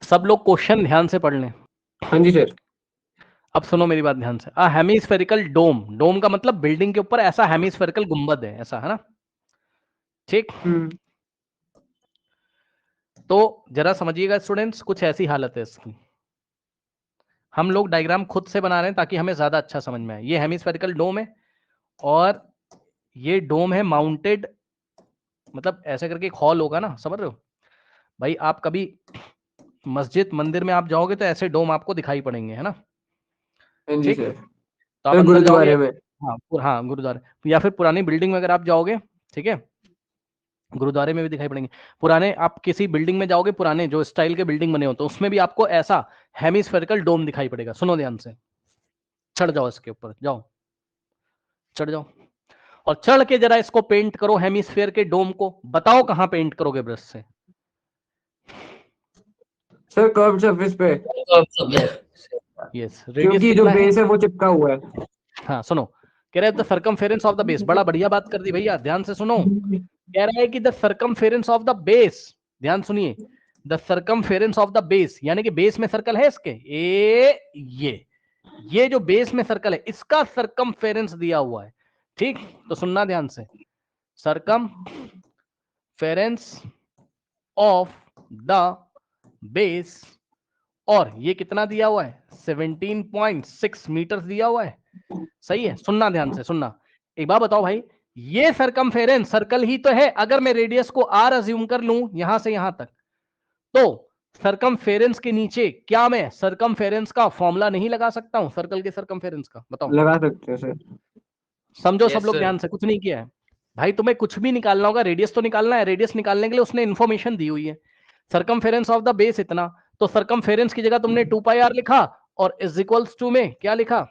सब लोग क्वेश्चन ध्यान से पढ़ लें। हाँ जी सर। अब सुनो मेरी बात ध्यान से। हेमिस्फेरिकल डोम, डोम का मतलब बिल्डिंग के ऊपर ऐसा हेमिस्फेरिकल गुंबद है, ऐसा है ना, ठीक। तो जरा समझिएगा स्टूडेंट्स, कुछ ऐसी हालत है इसकी। हम लोग डायग्राम खुद से बना रहे हैं ताकि हमें ज्यादा अच्छा समझ में आए। ये हेमिस्फेरिकल डोम है और ये डोम है माउंटेड, मतलब ऐसे करके एक हॉल होगा ना, समझ रहे हो भाई। आप कभी मस्जिद मंदिर में आप जाओगे तो ऐसे डोम आपको दिखाई पड़ेंगे, है ना, हाँ जी ठीक। सर। तो आप अंदर जाओगे, गुरुद्वारे में। हाँ हाँ गुरुद्वारे, या फिर पुरानी बिल्डिंग में अगर आप जाओगे, ठीक है, गुरुद्वारे में भी दिखाई पड़ेंगे। पुराने आप किसी बिल्डिंग में जाओगे, पुराने जो स्टाइल के बिल्डिंग बने होते हैं उसमें भी आपको ऐसा हेमिस्फेरिकल डोम दिखाई पड़ेगा। सुनो ध्यान से, चढ़ जाओ इसके ऊपर, जाओ चढ़ जाओ और चढ़ के जरा इसको पेंट करो हेमिस्फेयर के डोम को। बताओ कहां पेंट करोगे ब्रश से? सर कर्व सरफेस पे। यस, रेडियस क्योंकि जो कितना है? बेस है वो चिपका हुआ है। हाँ सुनो, कह रहे हैं the circumference of the base. बड़ा बढ़िया बात कर दी भैया, ध्यान से सुनो। कह रहा है कि the circumference of the base, ध्यान सुनिए, the circumference of the base, यानी कि बेस में सर्कल है इसके, ये जो बेस में सर्कल है इसका सर्कमफेरेंस दिया हुआ है, ठीक। तो सुनना ध्यान से, सर्कमफेरेंस ऑफ द बेस, और ये कितना दिया हुआ है? 17.6 मीटर दिया हुआ है, सही है। सुनना ध्यान से, सुनना। एक बात बताओ भाई, ये सर्कमफेरेंस सर्कल ही तो है। अगर मैं रेडियस को आर अज्यूम कर लूं यहां से यहां तक, तो सर्कमफेरेंस के नीचे क्या मैं सर्कमफेरेंस का फॉर्मूला नहीं लगा सकता हूं? सर्कल के सर्कमफेरेंस का बताओ। लगा सकते हैं सर। समझो सब यस लोग सर। ध्यान से, कुछ नहीं किया है भाई। तुम्हें कुछ भी निकालना होगा, रेडियस तो निकालना है, रेडियस निकालने के लिए उसने इन्फॉर्मेशन दी हुई है, सर्कमफेरेंस ऑफ द बेस इतना। तो सर्कमफेरेंस की जगह तुमने 2 पाई आर लिखा और इज इक्वल्स टू में क्या लिखा?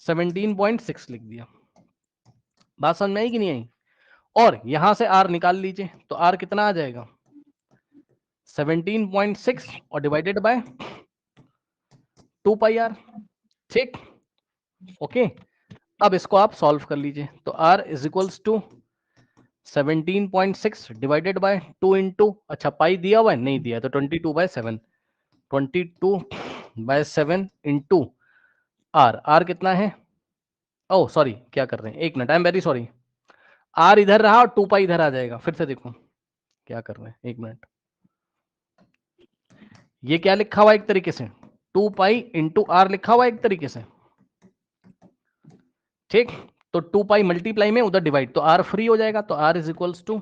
17.6 लिख दिया। बात समझ में आई कि नहीं आई? और यहां से आर निकाल लीजिए, तो आर कितना आ जाएगा? 17.6 और डिवाइडेड बाय 2 पाई आर, ठीक। ओके, अब इसको आप सॉल्व कर लीजिए। तो r is equals to 17.6 divided by 2 into, अच्छा पाई दिया हुआ है, नहीं दिया तो 22/7, 22/7 इंटू आर। आर कितना है? ओ सॉरी, क्या कर रहे हैं, एक minute, I am very sorry. R इधर रहा और 2 पाई इधर आ जाएगा। फिर से देखो क्या कर रहे हैं, एक मिनट। ये क्या लिखा हुआ एक तरीके से, 2 पाई इंटू आर लिखा हुआ एक तरीके से, ठीक। तो 2 पाई मल्टीप्लाई में उधर डिवाइड, तो आर फ्री हो जाएगा। तो r is equals to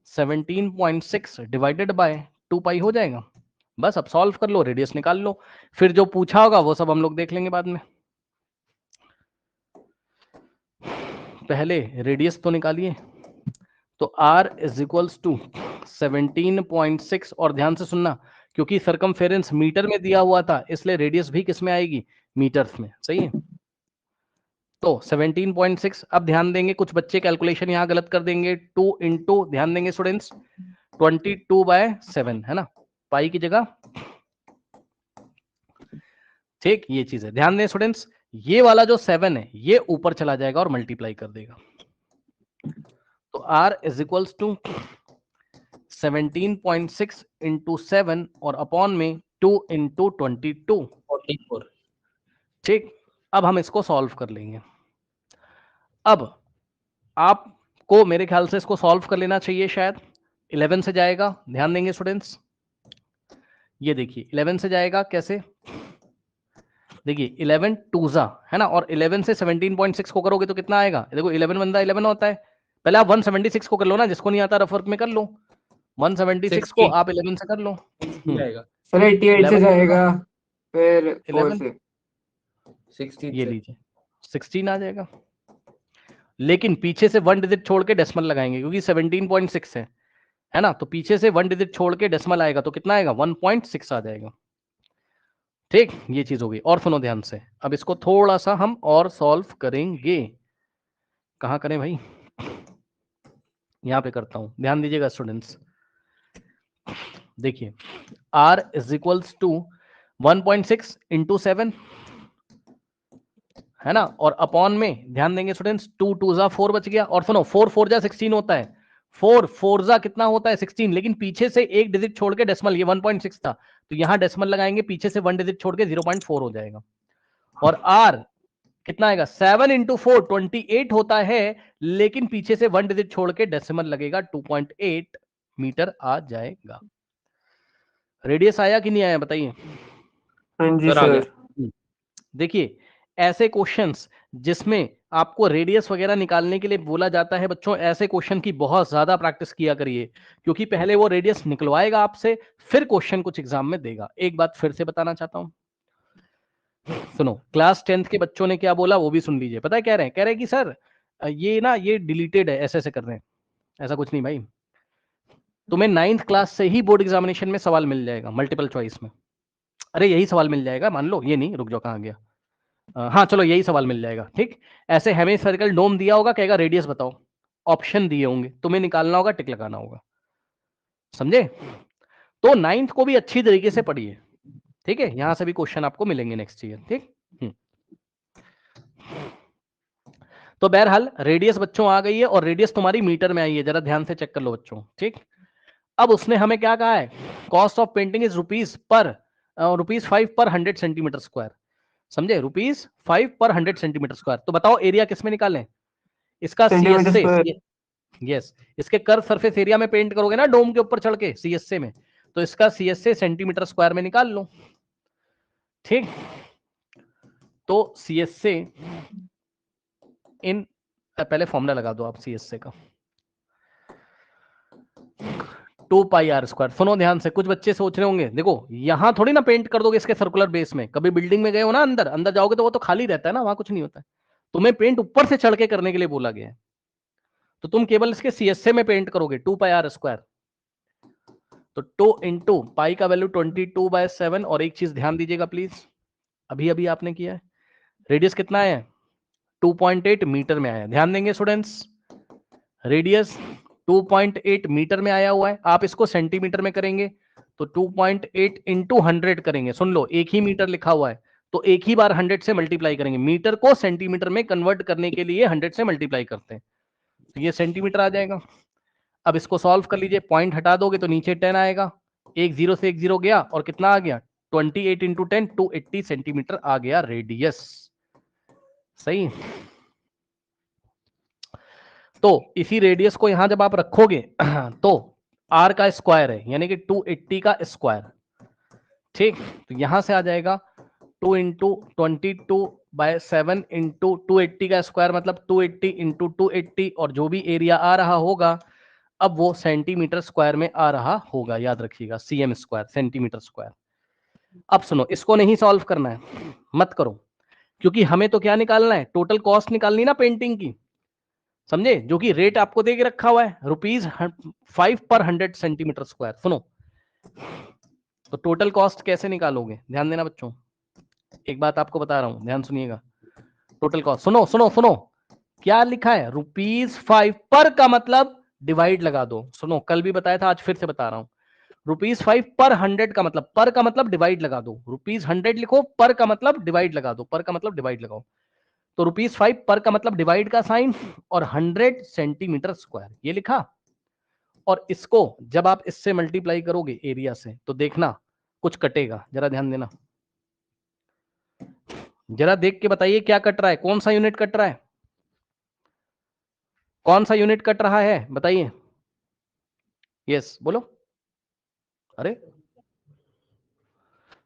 17.6 divided by 2 pi हो जाएगा। बस अब सॉल्व कर लो, रेडियस निकाल लो, फिर जो पूछा होगा वो सब हम लोग देख लेंगे बाद में। पहले रेडियस तो निकालिए। तो r इज इक्वल्स टू 17.6, और ध्यान से सुनना, क्योंकि सर्कमफेरेंस मीटर में दिया हुआ था इसलिए रेडियस भी किस में आएगी? मीटर्स में, सही है। तो 17.6, अब ध्यान देंगे कुछ बच्चे कैलकुलेशन यहां गलत कर देंगे। 2 इंटू, ध्यान देंगे स्टूडेंट्स, 22/7 है ना, पाई की जगह, ठीक। ये चीज है, ध्यान दें स्टूडेंट्स, ये वाला जो 7 है ये ऊपर चला जाएगा और मल्टीप्लाई कर देगा। तो r is equals to 17.6 into 7 और अपॉन में 2 इंटू 22, 44। ठीक। अब हम इसको सॉल्व कर लेंगे। अब आपको मेरे ख्याल से इसको सॉल्व कर लेना चाहिए, शायद 11 से जाएगा। ध्यान देंगे स्टूडेंट्स, ये देखिए 11 से जाएगा कैसे, देखिए 11 टूजा है ना, और 11 से 17.6 को करोगे तो कितना आएगा? देखो 11 बंदा 11 होता है। पहले आप 176 को कर लो ना, जिसको नहीं आता रफ वर्क में कर लो। 176 को 60 आप 11 से कर लो। जाएगा। सर 88 से 11 जाएगा, फिर 4 11 से। 16 ये से। लीजिए 16 आ जाएगा, लेकिन पीछे से 1 डिजिट छोड़ के डेसिमल लगाएंगे क्योंकि 17.6 है ना, तो पीछे से 1 डिजिट छोड़ के डेसिमल आएगा तो कितना आएगा? 1.6 आ जाएगा, ठीक। ये चीज होगी। और सुनो ध्यान से, अब इसको थोड़ा सा हम और सॉल्व करेंगे। कहां करें भाई? यहां पे करता हूं, ध्यान दीजिएगा स्टूडेंट्स। देखिए r is equals to 1.6 into 7 है ना, और अपॉन में ध्यान देंगे स्टूडेंट्स, 2 2 जा 4 बच गया, और सुनो 4 4 जा 16 होता है, 4 4 कितना होता है 16, लेकिन पीछे से एक डिजिट छोड़ के डेसिमल, ये 1.6 था तो यहां डेसिमल लगाएंगे, पीछे से 1 डिजिट छोड़ के 0.4 हो जाएगा। और आर कितना आएगा 7 इंटू 4 28 होता है, लेकिन पीछे से 1 डिजिट छोड़ के डेसिमल लगेगा 2.8 मीटर आ जाएगा। रेडियस आया कि नहीं आया बताइए। हाँ जी सर आ गया। सर। देखिए ऐसे क्वेश्चंस जिसमें आपको रेडियस वगैरह निकालने के लिए बोला जाता है बच्चों, ऐसे क्वेश्चन की बहुत ज्यादा प्रैक्टिस किया करिए, क्योंकि पहले वो रेडियस निकलवाएगा आपसे, फिर क्वेश्चन कुछ एग्जाम में देगा। एक बात फिर से बताना चाहता हूं, सुनो, क्लास 10th के बच्चों ने क्या बोला वो भी सुन लीजिए। पता है कह रहे हैं कि सर ये ना ये डिलीटेड है, ऐसे ऐसे कर रहे हैं। ऐसा कुछ नहीं भाई, तुम्हें 9th क्लास से ही बोर्ड एग्जामिनेशन में सवाल मिल जाएगा मल्टीपल चॉइस में। अरे यही सवाल मिल जाएगा, मान लो, ये नहीं, रुक जाओ कहां गया, हाँ चलो यही सवाल मिल जाएगा। ठीक, ऐसे हेमिस्फेरिकल डोम दिया होगा, कहेगा रेडियस बताओ, ऑप्शन दिए होंगे, तुम्हें निकालना होगा, टिक लगाना होगा। समझे? तो 9th को भी अच्छी तरीके से पढ़िए। ठीक है, यहां से भी क्वेश्चन आपको मिलेंगे नेक्स्ट ईयर। ठीक, तो बहरहाल रेडियस बच्चों आ गई है, और रेडियस तुम्हारी मीटर में आई है, जरा ध्यान से चेक कर लो बच्चों। ठीक, अब उसने हमें क्या कहा है, कॉस्ट ऑफ पेंटिंग इज ₹5 पर 100 सेंटीमीटर स्क्वायर। समझे, ₹5 पर 100 सेंटीमीटर स्क्वायर। तो बताओ एरिया किसमें निकालें, इसका सेंटीमीटर सीएसए। स्क्वायर। यस, इसके कर्व सरफेस एरिया में पेंट करोगे ना डोम के ऊपर चढ़ के सीएसए में, तो इसका सीएसए सेंटीमीटर स्क्वायर में निकाल लो। ठीक, तो सीएसए इन, पहले फॉर्मूला लगा दो आप सीएसए का, 2πr²। सुनो ध्यान से, कुछ बच्चे सोच रहे होंगे, देखो यहां थोड़ी ना पेंट कर दोगे इसके सर्कुलर बेस में। कभी बिल्डिंग में गए हो ना, अंदर अंदर जाओगे तो वो तो खाली रहता है ना, वहां कुछ नहीं होता है। तुम्हें पेंट ऊपर से चढ़ के करने के लिए बोला गया है, तो तुम केवल इसके सीएसए में पेंट करोगे 2πr²। तो 2 इंटू पाई का वैल्यू 22/7। और एक चीज ध्यान दीजिएगा प्लीज, अभी अभी आपने किया है, रेडियस कितना है 2.8 मीटर में आया। ध्यान देंगे स्टूडेंट्स, रेडियस 2.8 मीटर में आया हुआ है। आप इसको सेंटीमीटर में करेंगे तो 2.8 इंटू 100 करेंगे। सुन लो, एक ही मीटर लिखा हुआ है तो एक ही बार 100 से मल्टीप्लाई करेंगे। मीटर को सेंटीमीटर में कन्वर्ट करने के लिए 100 से मल्टीप्लाई करते हैं, तो ये सेंटीमीटर आ जाएगा। अब इसको सॉल्व कर लीजिए, पॉइंट हटा दोगे तो नीचे 10 आएगा, एक जीरो से एक जीरो गया, और कितना आ गया 28 इंटू 10, 280 सेंटीमीटर आ गया रेडियस। सही, तो इसी रेडियस को यहां जब आप रखोगे तो r का स्क्वायर है, यानी कि 280 का स्क्वायर। ठीक, तो यहां से आ जाएगा 2 इंटू 22/7 इंटू 280 का स्क्वायर, मतलब 280 इंटू 280, और जो भी एरिया आ रहा होगा अब वो सेंटीमीटर स्क्वायर में आ रहा होगा, याद रखिएगा, cm स्क्वायर, सेंटीमीटर स्क्वायर। अब सुनो, इसको नहीं सॉल्व करना है, मत करो, क्योंकि हमें तो क्या निकालना है, टोटल कॉस्ट निकालनी ना पेंटिंग की। समझे, जो कि रेट आपको दे के रखा हुआ है ₹5 पर 100 सेंटीमीटर स्क्वायर। सुनो, तो टोटल कॉस्ट कैसे निकालोगे, ध्यान देना बच्चों, एक बात आपको बता रहा हूं, ध्यान सुनिएगा। टोटल कॉस्ट, सुनो सुनो सुनो, क्या लिखा है, ₹5 पर का मतलब डिवाइड लगा दो। सुनो, कल भी बताया था, आज फिर से बता रहा हूं, ₹5 पर 100 का मतलब, पर का मतलब डिवाइड लगा दो, ₹100 लिखो, पर का मतलब डिवाइड लगा दो, पर का मतलब डिवाइड लगाओ। तो ₹5 पर का मतलब डिवाइड का साइन, और 100 सेंटीमीटर स्क्वायर ये लिखा। और इसको जब आप इससे मल्टीप्लाई करोगे एरिया से, तो देखना कुछ कटेगा, जरा ध्यान देना, जरा देख के बताइए क्या कट रहा है, कौन सा यूनिट कट रहा है, कौन सा यूनिट कट रहा है बताइए। यस बोलो, अरे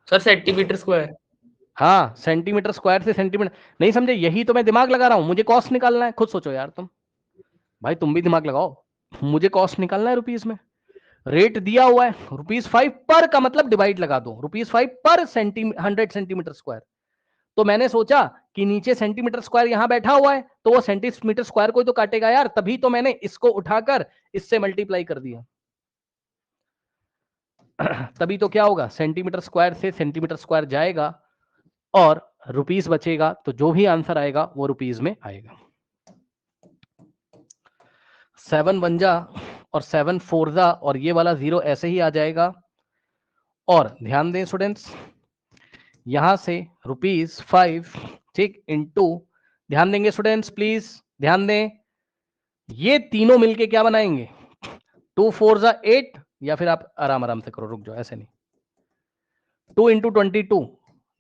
सर सेंटीमीटर स्क्वायर। हाँ, सेंटीमीटर स्क्वायर से सेंटीमीटर नहीं समझे, यही तो मैं दिमाग लगा रहा हूं, मुझे कॉस्ट निकालना है, खुद सोचो यार तुम, भाई तुम भी दिमाग लगाओ, मुझे कॉस्ट निकालना है रुपीस में, रेट दिया हुआ है ₹5 पर का मतलब डिवाइड लगा दो, ₹5 पर 100 सेंटीमीटर स्क्वायर। तो मैंने सोचा कि नीचे सेंटीमीटर स्क्वायर यहां बैठा हुआ है, तो वो सेंटीमीटर स्क्वायर को ही तो काटेगा यार, तभी तो मैंने इसको उठाकर इससे मल्टीप्लाई कर दिया। तभी तो क्या होगा, सेंटीमीटर स्क्वायर से सेंटीमीटर स्क्वायर जाएगा और रुपीस बचेगा, तो जो भी आंसर आएगा वो रुपीस में आएगा। 7 1 जा और 7 4 जा, और ये वाला 0 ऐसे ही आ जाएगा। और ध्यान दें स्टूडेंट्स, यहां से ₹5, ठीक, इंटू, ध्यान देंगे स्टूडेंट्स प्लीज ध्यान दें, ये तीनों मिलके क्या बनाएंगे, 2 4 जा 8, या फिर आप आराम आराम से करो, रुक जाओ, ऐसे नहीं। 2 इंटू 22,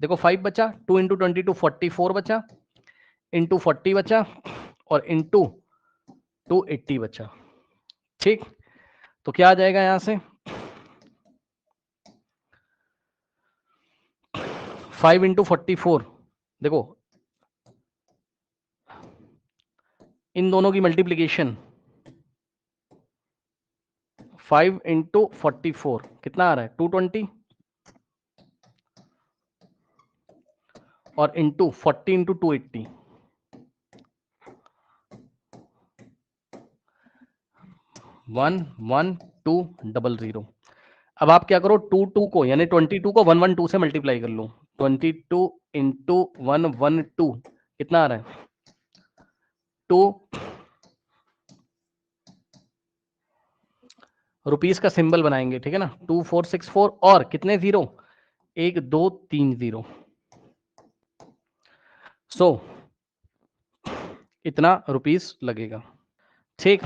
देखो 5 बचा, 2 इंटू 22 44 बचा, इंटू 40 बचा, और इंटू 280 बचा। ठीक, तो क्या आ जाएगा यहां से? 5 इंटू 44, देखो इन दोनों की मल्टीप्लीकेशन 5 इंटू 44 कितना आ रहा है? 220, और इंटू 40 इंटू 280, 11200। अब आप क्या करो, 22 को यानी 22 को 112 से मल्टीप्लाई कर लो। 22 इंटू 112 कितना आ रहा है? 2 रुपीस का सिंबल बनाएंगे, ठीक है ना? 2464, और कितने जीरो? 1 2 3 0। सो इतना रुपीस लगेगा। ठीक,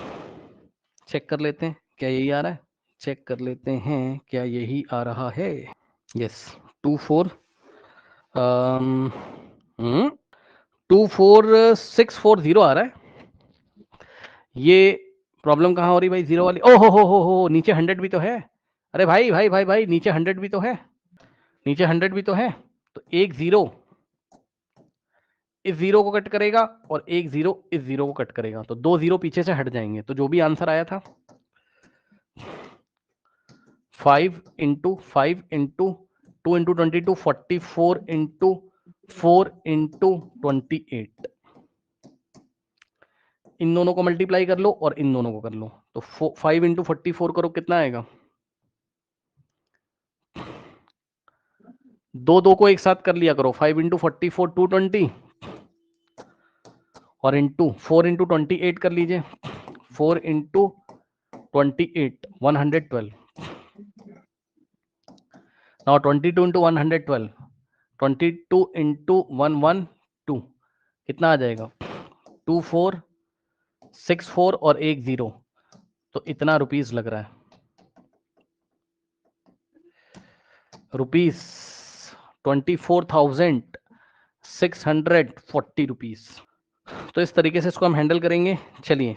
चेक कर लेते हैं क्या यही आ रहा है। चेक कर लेते हैं क्या यही आ रहा है। यस, 24640 आ रहा है। ये प्रॉब्लम कहाँ हो रही भाई? जीरो वाली। ओहो हो, नीचे 100 भी तो है। अरे भाई भाई भाई भाई, नीचे 100 भी तो है, नीचे 100 भी तो है। तो एक जीरो इस जीरो को कट करेगा, और एक जीरो इस जीरो को कट करेगा, तो 2 जीरो पीछे से हट जाएंगे। तो जो भी आंसर आया था 5 into 5 into 2 into 22 44 into 4 into 28, इन दोनों को मल्टीप्लाई कर लो और इन दोनों को कर लो। तो 5 इंटू 44 करो, कितना आएगा? 2 को एक साथ कर लिया करो। 5 इंटू 44 220, और इंटू 4 इंटू 28 कर लीजिए। 4 इंटू 28 112। नाउ 22 इंटू 112, 22 इंटू 112 कितना आ जाएगा? 2464 और एक जीरो, तो इतना रुपीस लग रहा है। Rupees 24,640 rupees. तो इस तरीके से इसको हम हैंडल करेंगे। चलिए